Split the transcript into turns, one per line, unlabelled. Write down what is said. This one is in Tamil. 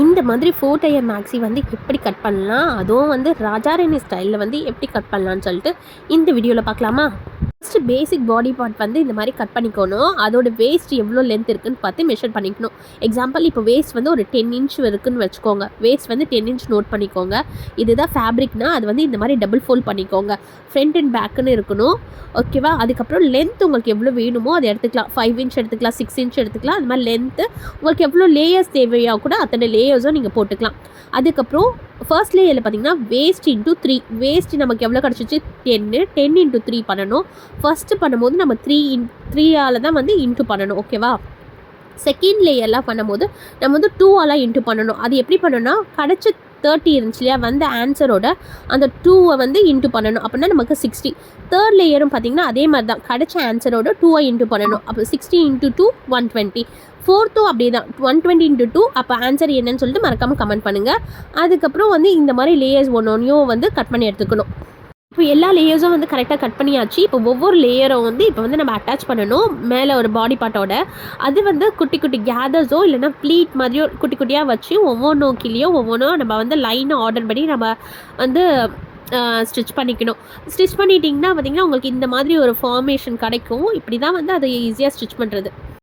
இந்த மாதிரி 4 டயர் மேக்ஸி வந்து எப்படி கட் பண்ணலாம், அதுவும் வந்து ராஜாராணி ஸ்டைலில் வந்து எப்படி கட் பண்ணலான்னு சொல்லிட்டு இந்த வீடியோவில் பார்க்கலாமா? ஃபஸ்ட்டு பேசிக் பாடி பார்ட் வந்து இந்த மாதிரி கட் பண்ணிக்கணும். அதோட வேஸ்ட் எவ்வளோ லென்த் இருக்குதுன்னு பார்த்து மெஷர் பண்ணிக்கணும். எக்ஸாம்பிள் இப்போ வேஸ்ட் வந்து ஒரு 10 இன்ச் இருக்குதுன்னு வச்சுக்கோங்க. வேஸ்ட் வந்து 10 இன்ச் நோட் பண்ணிக்கோங்க. இதுதான் ஃபேப்ரிக்னா அது வந்து இந்த மாதிரி டபுள் ஃபோல்ட் பண்ணிக்கோங்க. ஃப்ரண்ட் அண்ட் பேக்குன்னு இருக்கணும். ஓகேவா? அதுக்கப்புறம் லென்த் உங்களுக்கு எவ்வளோ வேணுமோ அதை எடுத்துக்கலாம். 5 இன்ச் எடுத்துக்கலாம், 6 இன்ச் எடுத்துக்கலாம். அது மாதிரி லென்த்து உங்களுக்கு எவ்வளோ லேயர்ஸ் தேவையோ கூட அத்தனை லேயர்ஸும் நீங்கள் போட்டுக்கலாம். அதுக்கப்புறம் ஃபர்ஸ்ட் லேயரில் பார்த்தீங்கன்னா வேஸ்ட் இன்ட்டு 3. வேஸ்ட் நமக்கு எவ்வளோ கிடச்சிச்சு? 10 இன்ட்டு 3 பண்ணணும். ஃபஸ்ட்டு பண்ணும்போது நம்ம 3ஆல் தான் வந்து இன்ட்டு பண்ணணும். ஓகேவா? செகண்ட் லேயர்லாம் பண்ணும்போது நம்ம வந்து 2ஆல் இன்ட்டு பண்ணணும். அது எப்படி பண்ணணும்னா கிடச்ச 30 இருந்துச்சு இல்லையா, வந்த ஆன்சரோட அந்த 2 வந்து இன்ட்டு பண்ணணும். அப்படின்னா நமக்கு 60. தேர்ட் லேயரும் பார்த்திங்கன்னா அதே மாதிரி தான், கிடச்ச ஆன்சரோட 2 இன்ட்டு பண்ணணும். அப்போ 60 இன்ட்டு 2 120. ஃபோர்த்தும் அப்படியே தான், 120 இன்ட்டு 2. அப்போ ஆன்சர் என்னன்னு சொல்லிட்டு மறக்காமல் கமெண்ட் பண்ணுங்கள். அதுக்கப்புறம் வந்து இந்த மாதிரி லேயர்ஸ் ஒன்றையும் வந்து கட் பண்ணி எடுத்துக்கணும். இப்போ எல்லா லேயர்ஸும் வந்து கரெக்டாக கட் பண்ணியாச்சு. இப்போ ஒவ்வொரு லேயரும் வந்து இப்போ வந்து நம்ம அட்டாச் பண்ணணும் மேலே ஒரு பாடி பார்ட்டோட. அது வந்து குட்டி குட்டி கேதர்ஸோ இல்லைனா ப்ளீட் மாதிரியோ குட்டி குட்டியாக வச்சு ஒவ்வொன்றும் கீழேயும் ஒவ்வொன்றும் நம்ம வந்து லைனாக ஆர்டர் பண்ணி நம்ம வந்து ஸ்டிச் பண்ணிக்கணும். ஸ்டிச் பண்ணிட்டிங்கன்னா பார்த்திங்கன்னா உங்களுக்கு இந்த மாதிரி ஒரு ஃபார்மேஷன் கிடைக்கும். இப்படி தான் வந்து அதை ஈஸியாக ஸ்டிச் பண்ணுறது.